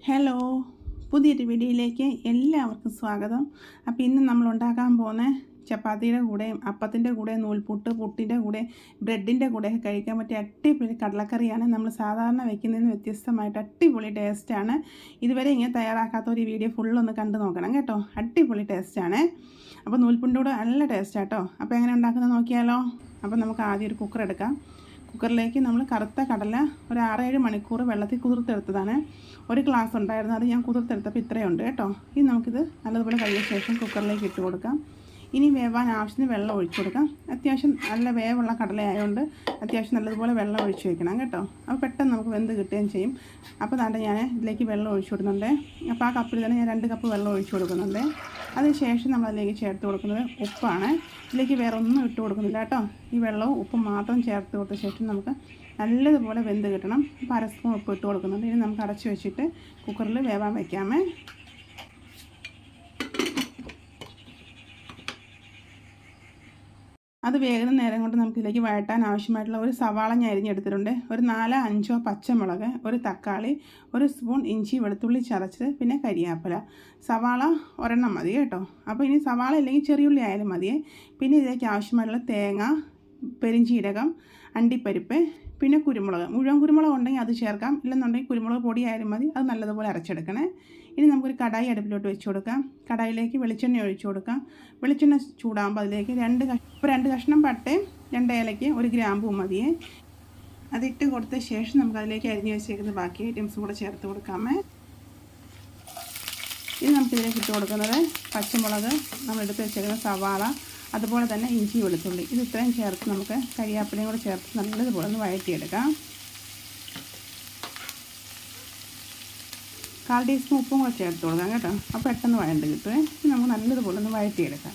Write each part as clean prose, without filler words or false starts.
Hello, പുതിയൊരു വീഡിയോയിലേക്ക് എല്ലാവർക്കും സ്വാഗതം. അപ്പോൾ ഇന്ന് നമ്മൾ ഉണ്ടാക്കാൻ പോകുന്ന ചപ്പാത്തിയുടെ കൂടെയും അപ്പത്തിൻ്റെ കൂടെ നൂൽപുട്ട്, പുട്ടിൻ്റെ കൂടെ, ബ്രെഡിൻ്റെ കൂടെയൊക്കെ കഴിക്കാൻ പറ്റിയ അടിപൊളി കടലക്കറിയാണ്. നമ്മൾ സാധാരണ വയ്ക്കുന്നതിന് വ്യത്യസ്തമായിട്ട് അടിപൊളി ടേസ്റ്റാണ്. ഇതുവരെ ഇങ്ങനെ തയ്യാറാക്കാത്ത ഒരു വീഡിയോ ഫുള്ളൊന്ന് കണ്ടു നോക്കണം കേട്ടോ. അടിപൊളി ടേസ്റ്റാണ്. അപ്പോൾ നൂൽപുട്ടിൻ്റെ കൂടെ നല്ല ടേസ്റ്റാട്ടോ. അപ്പോൾ എങ്ങനെ ഉണ്ടാക്കുന്നത് നോക്കിയാലോ. അപ്പോൾ നമുക്ക് ആദ്യം ഒരു കുക്കർ എടുക്കാം. കുക്കറിലേക്ക് നമ്മൾ കറുത്ത കടല ഒരു 6-7 മണിക്കൂർ വെള്ളത്തിൽ കുതിർത്തെടുത്തതാണ്. ഒരു ഗ്ലാസ് ഉണ്ടായിരുന്നു, അത് ഞാൻ കുതിർത്തെടുത്തപ്പോൾ ഇത്രയുണ്ട് കേട്ടോ. ഇനി നമുക്കിത് നല്ലതുപോലെ കഴിയ ശേഷം കുക്കറിലേക്ക് ഇട്ട് കൊടുക്കാം. ഇനി വേവാൻ ആവശ്യത്തിന് വെള്ളം ഒഴിച്ചു കൊടുക്കാം. അത്യാവശ്യം നല്ല വേവുള്ള കടലയായതുകൊണ്ട് അത്യാവശ്യം നല്ലതുപോലെ വെള്ളം ഒഴിച്ച് വയ്ക്കണം കേട്ടോ. അപ്പോൾ പെട്ടെന്ന് നമുക്ക് വെന്ത് കിട്ടുകയും ചെയ്യും. അപ്പോൾ താണ്ട ഞാൻ ഇതിലേക്ക് വെള്ളം ഒഴിച്ചു കൊടുക്കുന്നുണ്ട്. അപ്പോൾ ആ കപ്പിൽ തന്നെ ഞാൻ 2 കപ്പ് വെള്ളം ഒഴിച്ചു കൊടുക്കുന്നുണ്ട്. അതിനുശേഷം നമ്മളതിലേക്ക് ചേർത്ത് കൊടുക്കുന്നത് ഉപ്പാണ്. ഇതിലേക്ക് വേറെ ഒന്നും ഇട്ട് കൊടുക്കുന്നില്ല കേട്ടോ. ഈ വെള്ളവും ഉപ്പും മാത്രം ചേർത്ത് കൊടുത്ത ശേഷം നമുക്ക് നല്ലതുപോലെ വെന്ത് കിട്ടണം. അപ്പോൾ 1 സ്പൂൺ ഉപ്പ് ഇട്ട് കൊടുക്കുന്നുണ്ട്. ഇനി നമുക്ക് അടച്ച് വെച്ചിട്ട് കുക്കറിൽ വേവാൻ വയ്ക്കാമേ. അത് വേകുന്ന നേരം കൊണ്ട് നമുക്കിതിലേക്ക് വഴറ്റാൻ ആവശ്യമായിട്ടുള്ള ഒരു സവാള ഞാൻ അരിഞ്ഞെടുത്തിട്ടുണ്ട്. ഒരു 4-5 പച്ചമുളക്, ഒരു തക്കാളി, 1 സ്പൂൺ ഇഞ്ചി വെളുത്തുള്ളി ചതച്ചത്, പിന്നെ കരിയാപ്പില. സവാള ഒരെണ്ണം മതി കേട്ടോ. അപ്പോൾ ഇനി സവാള അല്ലെങ്കിൽ ചെറിയുള്ളി ആയാലും മതിയേ. പിന്നെ ഇതിലേക്ക് ആവശ്യമായിട്ടുള്ള തേങ്ങ, പെരിഞ്ചീരകം, അണ്ടിപ്പരിപ്പ്, പിന്നെ കുരുമുളക്. മുഴുവൻ കുരുമുളക് ഉണ്ടെങ്കിൽ അത് ചേർക്കാം, ഇല്ലെന്നുണ്ടെങ്കിൽ കുരുമുളക് പൊടി ആയാലും മതി. അത് നല്ലതുപോലെ അരച്ചെടുക്കണേ. ഇനി നമുക്കൊരു കടായി അടുപ്പിലോട്ട് വെച്ച് കൊടുക്കാം. കടായിലേക്ക് വെളിച്ചെണ്ണ ഒഴിച്ചു കൊടുക്കാം. വെളിച്ചെണ്ണ ചൂടാകുമ്പോൾ അതിലേക്ക് 2 കഷ്ണം പട്ടയും 2 ഏലയ്ക്ക് 1 ഗ്രാമ്പും മതിയേ. അതിട്ട് കൊടുത്ത ശേഷം നമുക്ക് അതിലേക്ക് അരിഞ്ഞ് വെച്ചേക്കുന്ന ബാക്കി ഐറ്റംസും കൂടെ ചേർത്ത് കൊടുക്കാമേ. ഇനി നമുക്കിതിലേക്ക് ഇട്ട് കൊടുക്കുന്നത് പച്ചമുളക്, നമ്മളെടുത്ത് വെച്ചേക്കുന്ന സവാള, അതുപോലെ തന്നെ ഇഞ്ചി വെളുത്തുള്ളി. ഇത് ഇത്രയും ചേർത്ത് നമുക്ക് കരിയാപ്പിലയും കൂടെ ചേർത്ത് നല്ലതുപോലെ ഒന്ന് വഴറ്റിയെടുക്കാം. 1/4 ടീസ്പൂൺ ഉപ്പും കൂടെ ചേർത്ത് കൊടുക്കാം കേട്ടോ. അപ്പോൾ പെട്ടെന്ന് വഴണ്ട് കിട്ടുമേ. ഇനി നമുക്ക് നല്ലതുപോലെ ഒന്ന് വഴറ്റിയെടുക്കാം.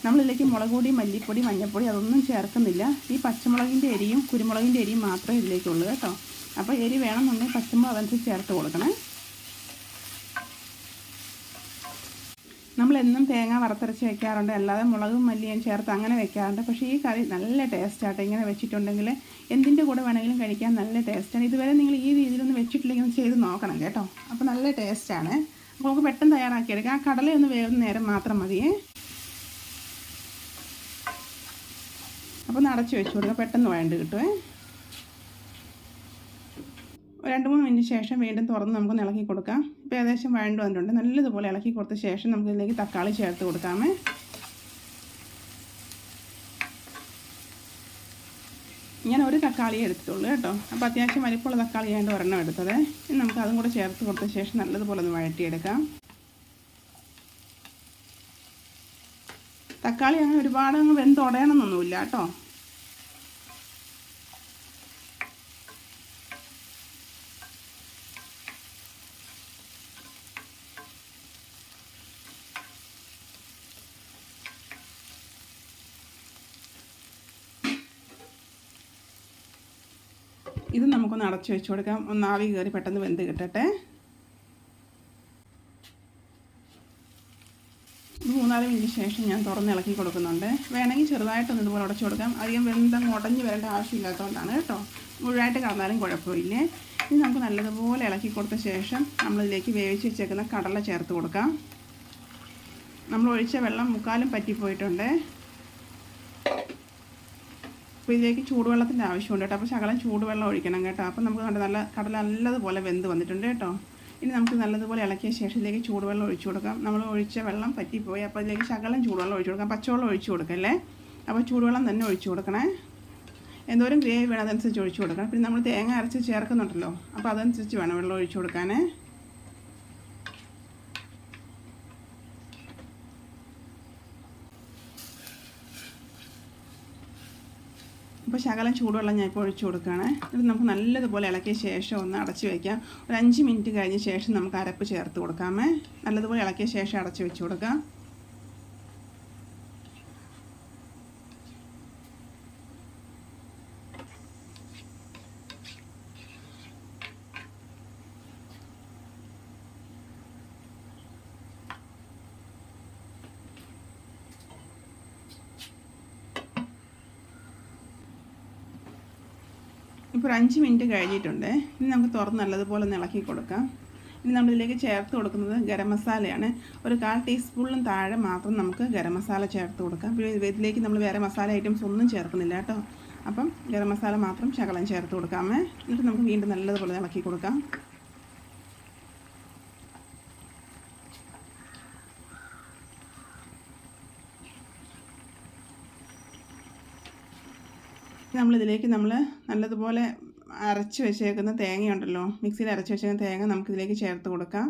നമ്മളിതിലേക്ക് മുളക് പൊടി, മല്ലിപ്പൊടി, മഞ്ഞൾപ്പൊടി അതൊന്നും ചേർക്കുന്നില്ല. ഈ പച്ചമുളകിൻ്റെ എരിയും കുരുമുളകിൻ്റെ എരിയും മാത്രമേ ഇതിലേക്കുള്ളൂ കേട്ടോ. അപ്പോൾ എരി വേണമെന്നുണ്ടെങ്കിൽ പച്ചമുളക് അതനുസരിച്ച് ചേർത്ത് കൊടുക്കണേ. നമ്മളെന്നും തേങ്ങ വറുത്തരച്ച് വെക്കാറുണ്ട്, അല്ലാതെ മുളകും മല്ലിയും ചേർത്ത് അങ്ങനെ വെക്കാറുണ്ട്. പക്ഷേ ഈ കറി നല്ല ടേസ്റ്റാട്ടോ. ഇങ്ങനെ വെച്ചിട്ടുണ്ടെങ്കിൽ എന്തിൻ്റെ കൂടെ വേണമെങ്കിലും കഴിക്കാൻ നല്ല ടേസ്റ്റാണ്. ഇതുവരെ നിങ്ങൾ ഈ രീതിയിലൊന്ന് വെച്ചിട്ടില്ലെങ്കിൽ ചെയ്ത് നോക്കണം കേട്ടോ. അപ്പോൾ നല്ല ടേസ്റ്റാണ്. അപ്പോൾ നമുക്ക് പെട്ടെന്ന് തയ്യാറാക്കിയെടുക്കാം. ആ കടലയൊന്ന് വേവുന്ന നേരം മാത്രം മതിയേ. അപ്പോൾ ഒന്ന് അടച്ച് വെച്ച് കൊടുക്കുക, പെട്ടെന്ന് വഴണ്ട് കിട്ടുമേ. 2-3 മിനിറ്റ് ശേഷം വീണ്ടും തുറന്ന് നമുക്ക് ഇളക്കി കൊടുക്കാം. ഇപ്പോൾ ഏകദേശം വഴണ്ട് വന്നിട്ടുണ്ട്. നല്ലതുപോലെ ഇളക്കി കൊടുത്ത ശേഷം നമുക്ക് ഇതിലേക്ക് തക്കാളി ചേർത്ത് കൊടുക്കാമേ. ഞാൻ 1 തക്കാളിയെ എടുത്തുള്ളൂ കേട്ടോ. അപ്പോൾ അത്യാവശ്യം വലിപ്പമുള്ള തക്കാളി ആയതുകൊണ്ട് 1 എടുത്തത്. ഇനി നമുക്ക് അതും കൂടെ ചേർത്ത് കൊടുത്ത ശേഷം നല്ലതുപോലെ ഒന്ന് വഴറ്റിയെടുക്കാം. തക്കാളി അങ്ങനെ ഒരുപാട് അങ്ങ് വെന്തുടയണമെന്നൊന്നുമില്ല കേട്ടോ. ഇത് നമുക്കൊന്ന് അടച്ചു വെച്ച് കൊടുക്കാം. ഒന്ന് ആവി കയറി പെട്ടെന്ന് വെന്ത് കിട്ടട്ടെ. 3-4 മിനിറ്റ് ശേഷം ഞാൻ തുറന്ന് ഇളക്കി കൊടുക്കുന്നുണ്ട്. വേണമെങ്കിൽ ചെറുതായിട്ടൊന്ന് ഇതുപോലെ ഉടച്ചു കൊടുക്കാം. അധികം വെന്തങ്ങ് ഉടഞ്ഞ് വരേണ്ട ആവശ്യമില്ലാത്തതുകൊണ്ടാണ് കേട്ടോ. മുഴുവനായിട്ട് കടന്നാലും കുഴപ്പമില്ലേ. ഇനി നമുക്ക് നല്ലതുപോലെ ഇളക്കി കൊടുത്ത ശേഷം നമ്മളിതിലേക്ക് വേവിച്ച് വെച്ചേക്കുന്ന കടല ചേർത്ത് കൊടുക്കാം. നമ്മൾ ഒഴിച്ച വെള്ളം 3/4 പറ്റിപ്പോയിട്ടുണ്ട്. അപ്പോൾ ഇതിലേക്ക് ചൂടുവെള്ളത്തിൻ്റെ ആവശ്യമുണ്ട് കേട്ടോ. അപ്പോൾ ശകലം ചൂടുവെള്ളം ഒഴിക്കണം കേട്ടോ. അപ്പോൾ നമുക്ക് നല്ല കടല നല്ലതുപോലെ വെന്ത് വന്നിട്ടുണ്ട് കേട്ടോ. ഇനി നമുക്ക് നല്ലതുപോലെ ഇളക്കിയ ശേഷം ഇതിലേക്ക് ചൂടുവെള്ളം ഒഴിച്ചു കൊടുക്കാം. നമ്മൾ ഒഴിച്ച വെള്ളം പറ്റിപ്പോയി. അപ്പോൾ ഇതിലേക്ക് ശകലം ചൂടുവെള്ളം ഒഴിച്ചു കൊടുക്കാം. പച്ചവെള്ളം ഒഴിച്ചു കൊടുക്കല്ലേ. അപ്പോൾ ചൂടുവെള്ളം തന്നെ ഒഴിച്ചു കൊടുക്കണേ. എന്തോരം ഗ്രേവി വേണം അതനുസരിച്ച് ഒഴിച്ചു കൊടുക്കണം. പിന്നെ നമ്മൾ തേങ്ങ അരച്ച് ചേർക്കുന്നുണ്ടല്ലോ, അപ്പോൾ അതനുസരിച്ച് വേണം വെള്ളം ഒഴിച്ചു കൊടുക്കാനേ. അപ്പോൾ ശകലം ചൂടുവെള്ളം ഞാൻ ഇപ്പോൾ ഒഴിച്ചു കൊടുക്കുകയാണ്. ഇത് നമുക്ക് നല്ലതുപോലെ ഇളക്കിയ ശേഷം ഒന്ന് അടച്ച് വയ്ക്കാം. ഒരു 5 മിനിറ്റ് കഴിഞ്ഞ ശേഷം നമുക്ക് അരപ്പ് ചേർത്ത് കൊടുക്കാമേ. നല്ലതുപോലെ ഇളക്കിയ ശേഷം അടച്ച് വെച്ച് കൊടുക്കാം. ഇപ്പോൾ 5 മിനിറ്റ് കഴിഞ്ഞിട്ടുണ്ട്. ഇനി നമുക്ക് തുറന്ന് നല്ലതുപോലെ ഒന്ന് ഇളക്കി കൊടുക്കാം. ഇനി നമ്മളിതിലേക്ക് ചേർത്ത് കൊടുക്കുന്നത് ഗരം മസാലയാണ്. ഒരു 1/4 ടീസ്പൂണിലും താഴെ മാത്രം നമുക്ക് ഗരം മസാല ചേർത്ത് കൊടുക്കാം. പിന്നെ ഇതിലേക്ക് നമ്മൾ വേറെ മസാല ഐറ്റംസ് ഒന്നും ചേർക്കുന്നില്ല കേട്ടോ. അപ്പം ഗരം മസാല മാത്രം ശകലം ചേർത്ത് കൊടുക്കാമേ. എന്നിട്ട് നമുക്ക് വീണ്ടും നല്ലതുപോലെ ഇളക്കി കൊടുക്കാം. നമ്മളിതിലേക്ക് നല്ലതുപോലെ അരച്ച് വെച്ചേക്കുന്ന തേങ്ങയുണ്ടല്ലോ, മിക്സിയിൽ അരച്ച് വെച്ചേക്കുന്ന തേങ്ങ നമുക്കിതിലേക്ക് ചേർത്ത് കൊടുക്കാം.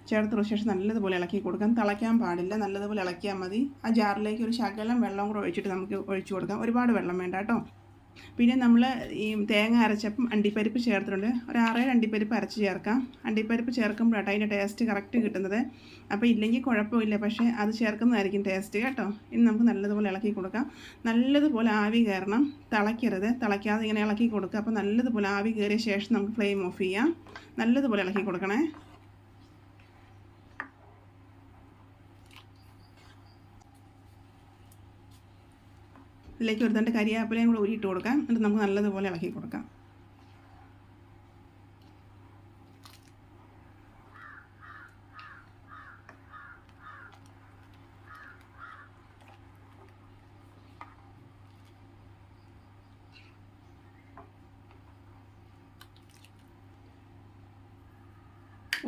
ചേർത്തുള്ള ശേഷം നല്ലതുപോലെ ഇളക്കി കൊടുക്കാം. തിളയ്ക്കാൻ പാടില്ല, നല്ലതുപോലെ ഇളക്കിയാൽ മതി. ആ ജാറിലേക്ക് ഒരു ശകലം വെള്ളം കൂടെ ഒഴിച്ചിട്ട് നമുക്ക് ഒഴിച്ചു കൊടുക്കാം. ഒരുപാട് വെള്ളം വേണ്ട കേട്ടോ. പിന്നെ നമ്മൾ ഈ തേങ്ങ അരച്ചപ്പം അണ്ടിപ്പരിപ്പ് ചേർത്തിട്ടുണ്ട്. ഒരു 6-7 അണ്ടിപ്പരിപ്പ് അരച്ച് ചേർക്കാം. അണ്ടിപ്പരിപ്പ് ചേർക്കുമ്പോഴാണ് അതിൻ്റെ ടേസ്റ്റ് കറക്റ്റ് കിട്ടുന്നത്. അപ്പോൾ ഇല്ലെങ്കിൽ കുഴപ്പമില്ല, പക്ഷേ അത് ചേർക്കുന്നതായിരിക്കും ടേസ്റ്റ് കേട്ടോ. ഇനി നമുക്ക് നല്ലതുപോലെ ഇളക്കി കൊടുക്കാം. നല്ലതുപോലെ ആവി കയറണം, തിളയ്ക്കരുത്. തിളയ്ക്കാതെ ഇങ്ങനെ ഇളക്കി കൊടുക്കുക. അപ്പോൾ നല്ലതുപോലെ ആവി കയറിയ ശേഷം നമുക്ക് ഫ്ലെയിം ഓഫ് ചെയ്യാം. നല്ലതുപോലെ ഇളക്കി കൊടുക്കണേ. ഇതിലേക്ക് ഒരു തണ്ട് കരിയാപ്പിലയും കൂടെ ഊരിയിട്ട് കൊടുക്കാം. എന്നിട്ട് നമുക്ക് നല്ലതുപോലെ ഇളക്കി കൊടുക്കാം.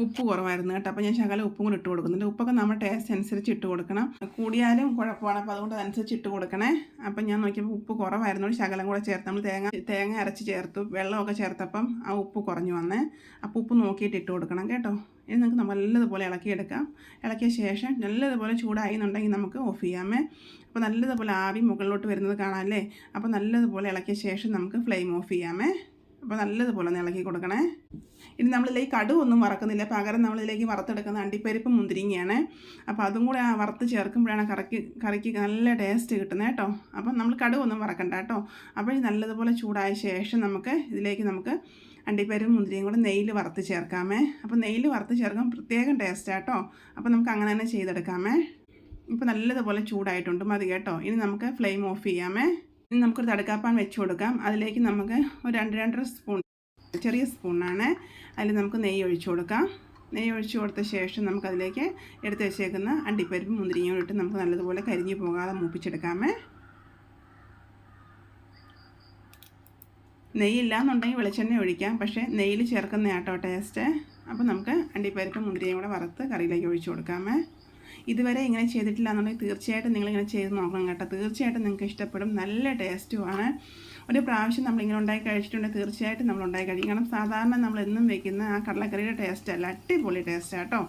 ഉപ്പ് കുറവായിരുന്നു കേട്ടോ. അപ്പോൾ ഞാൻ ശകലം ഉപ്പും കൂടി ഇട്ട് കൊടുക്കുന്നുണ്ട്. ഉപ്പൊക്കെ നമ്മുടെ ടേസ്റ്റ് അനുസരിച്ച് ഇട്ട് കൊടുക്കണം. കൂടിയാലും കുഴപ്പമാണ്, അപ്പോൾ അതുകൊണ്ട് അതനുസരിച്ച് ഇട്ട് കൊടുക്കണേ. അപ്പം ഞാൻ നോക്കിയപ്പോൾ ഉപ്പ് കുറവായിരുന്നോണ്ട് ശകലം കൂടെ ചേർത്ത്. നമ്മൾ തേങ്ങ അരച്ച് ചേർത്തു, വെള്ളമൊക്കെ ചേർത്തപ്പം ആ ഉപ്പ് കുറഞ്ഞു വന്നേ. അപ്പോൾ ഉപ്പ് നോക്കിയിട്ട് ഇട്ട് കൊടുക്കണം കേട്ടോ. ഇനി നമുക്ക് നല്ലതുപോലെ ഇളക്കിയെടുക്കാം. ഇളക്കിയ ശേഷം നല്ലതുപോലെ ചൂടായി എന്നുണ്ടെങ്കിൽ നമുക്ക് ഓഫ് ചെയ്യാമേ. അപ്പോൾ നല്ലതുപോലെ ആവി മുകളിലോട്ട് വരുന്നത് കാണാമല്ലേ. അപ്പോൾ നല്ലതുപോലെ ഇളക്കിയ ശേഷം നമുക്ക് ഫ്ലെയിം ഓഫ് ചെയ്യാമേ. അപ്പോൾ നല്ലതുപോലെ ഒന്ന് ഇളക്കി കൊടുക്കണേ. ഇനി നമ്മളിതിലേക്ക് കടുവൊന്നും വറക്കുന്നില്ല, പകരം നമ്മളിതിലേക്ക് വറുത്തെടുക്കുന്ന അണ്ടിപ്പരിപ്പ് മുന്തിരിങ്ങയാണ്. അപ്പോൾ അതും കൂടെ വറുത്ത് ചേർക്കുമ്പോഴാണ് കറിക്ക് നല്ല ടേസ്റ്റ് കിട്ടുന്നത് കേട്ടോ. അപ്പം നമ്മൾ കടുവൊന്നും വറക്കണ്ട കേട്ടോ. അപ്പോൾ നല്ലതുപോലെ ചൂടായ ശേഷം ഇതിലേക്ക് അണ്ടിപ്പരിപ്പ് മുന്തിരിയും കൂടെ നെയ്യിൽ വറുത്ത് ചേർക്കാമേ. അപ്പോൾ നെയ്യിൽ വറുത്ത് ചേർക്കാൻ പ്രത്യേകം ടേസ്റ്റാണ് കേട്ടോ. അപ്പോൾ നമുക്ക് അങ്ങനെ തന്നെ ചെയ്തെടുക്കാമേ. ഇപ്പോൾ നല്ലതുപോലെ ചൂടായിട്ടുണ്ട്, മതി കേട്ടോ. ഇനി നമുക്ക് ഫ്ലെയിം ഓഫ് ചെയ്യാമേ. ഇനി നമുക്കൊരു തടുക്കാപ്പാൻ വെച്ച് കൊടുക്കാം. അതിലേക്ക് നമുക്ക് ഒരു 2-2.5 സ്പൂൺ, ചെറിയ സ്പൂണാണ്, അതിൽ നമുക്ക് നെയ്യ് ഒഴിച്ചു കൊടുക്കാം. നെയ്യ് ഒഴിച്ചു കൊടുത്ത ശേഷം നമുക്കതിലേക്ക് എടുത്ത് വെച്ചേക്കുന്ന അണ്ടിപ്പരിപ്പ് മുന്തിരിയും ഇട്ട് നമുക്ക് നല്ലതുപോലെ കരിഞ്ഞു പോകാതെ മൂപ്പിച്ചെടുക്കാമേ. നെയ്യില്ലാന്നുണ്ടെങ്കിൽ വെളിച്ചെണ്ണ ഒഴിക്കാം, പക്ഷേ നെയ്യിൽ ചേർക്കുന്ന ആട്ടോ ടേസ്റ്റ്. അപ്പോൾ നമുക്ക് അണ്ടിപ്പരിപ്പ് മുന്തിരിയും കൂടെ വറുത്ത് കറിയിലേക്ക് ഒഴിച്ചു കൊടുക്കാമേ. ഇതുവരെ ഇങ്ങനെ ചെയ്തിട്ടില്ല എന്നുണ്ടെങ്കിൽ തീർച്ചയായിട്ടും നിങ്ങളിങ്ങനെ ചെയ്ത് നോക്കണം കേട്ടോ. തീർച്ചയായിട്ടും നിങ്ങൾക്ക് ഇഷ്ടപ്പെടും, നല്ല ടേസ്റ്റുമാണ്. ഒരു പ്രാവശ്യം നമ്മളിങ്ങനെ ഉണ്ടാക്കി കഴിച്ചിട്ടുണ്ടെങ്കിൽ തീർച്ചയായിട്ടും നമ്മൾ ഉണ്ടാക്കി കഴിക്കും. കാരണം സാധാരണ നമ്മളെന്നും വെക്കുന്ന ആ കടലക്കറിയുടെ ടേസ്റ്റ് അല്ല, അടിപൊളി ടേസ്റ്റ് കേട്ടോ.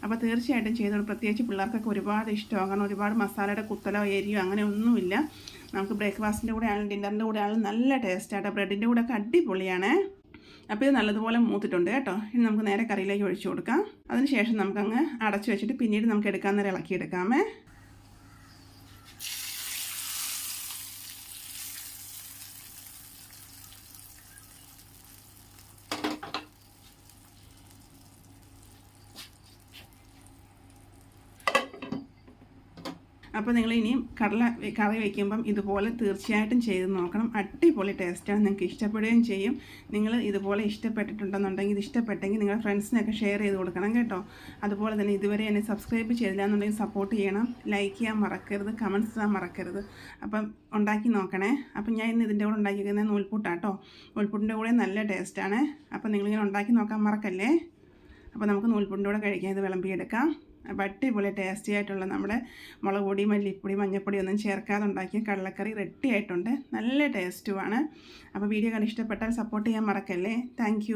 അപ്പോൾ തീർച്ചയായിട്ടും ചെയ്തോളൂ. പ്രത്യേകിച്ച് പിള്ളേർക്കൊക്കെ ഒരുപാട് ഇഷ്ടമാണ്. കാരണം ഒരുപാട് മസാലയുടെ കുത്തലോ എരിയോ അങ്ങനെ ഒന്നുമില്ല. നമുക്ക് ബ്രേക്ക്ഫാസ്റ്റിൻ്റെ കൂടെ ആണെങ്കിലും ഡിന്നറിൻ്റെ കൂടെ ആണെങ്കിലും നല്ല ടേസ്റ്റാട്ടോ. ബ്രെഡിൻ്റെ കൂടെ ഒക്കെ അടിപൊളിയാണ്. അപ്പോൾ ഇത് നല്ലതുപോലെ മൂത്തിട്ടുണ്ട് കേട്ടോ. ഇനി നമുക്ക് നേരെ കറിയിലേക്ക് ഒഴിച്ചു കൊടുക്കാം. അതിനുശേഷം നമുക്കങ്ങ് അടച്ചു വെച്ചിട്ട് പിന്നീട് നമുക്ക് എടുക്കാൻ നേരം ഇളക്കിയെടുക്കാമേ. അപ്പോൾ നിങ്ങൾ ഇനിയും കറി വയ്ക്കുമ്പം ഇതുപോലെ തീർച്ചയായിട്ടും ചെയ്ത് നോക്കണം. അടിപൊളി ടേസ്റ്റാണ്, നിങ്ങൾക്ക് ഇഷ്ടപ്പെടുകയും ചെയ്യും. നിങ്ങൾ ഇതുപോലെ ഇഷ്ടപ്പെട്ടിട്ടുണ്ടെന്നുണ്ടെങ്കിൽ, ഇത് ഇഷ്ടപ്പെട്ടെങ്കിൽ നിങ്ങളുടെ ഫ്രണ്ട്സിനൊക്കെ ഷെയർ ചെയ്ത് കൊടുക്കണം കേട്ടോ. അതുപോലെ തന്നെ ഇതുവരെ എന്നെ സബ്സ്ക്രൈബ് ചെയ്തില്ല എന്നുണ്ടെങ്കിൽ സപ്പോർട്ട് ചെയ്യണം. ലൈക്ക് ചെയ്യാൻ മറക്കരുത്, കമൻറ്റ്സ് ചെയ്യാൻ മറക്കരുത്. അപ്പം ഉണ്ടാക്കി നോക്കണേ. അപ്പം ഞാൻ ഇന്ന് ഇതിൻ്റെ കൂടെ ഉണ്ടാക്കിയിരിക്കുന്നത് നൂൽപുട്ടാട്ടോ. നൂൽപുട്ടിൻ്റെ കൂടെ നല്ല ടേസ്റ്റാണ്. അപ്പം നിങ്ങളിങ്ങനെ ഉണ്ടാക്കി നോക്കാൻ മറക്കല്ലേ. അപ്പോൾ നമുക്ക് നൂൽപുട്ടിൻ്റെ കൂടെ കഴിക്കാൻ ഇത് വിളമ്പിയെടുക്കാം. അപ്പോൾ അടിപൊളി ടേസ്റ്റി ആയിട്ടുള്ള നമ്മുടെ മുളക് പൊടി, മല്ലിപ്പൊടി, മഞ്ഞൾപ്പൊടി ഒന്നും ചേർക്കാതെ ഉണ്ടാക്കിയ കടലക്കറി റെഡി ആയിട്ടുണ്ട്. നല്ല ടേസ്റ്റുമാണ്. അപ്പോൾ വീഡിയോ കണ്ട് ഇഷ്ടപ്പെട്ടാൽ സപ്പോർട്ട് ചെയ്യാൻ മറക്കല്ലേ. താങ്ക്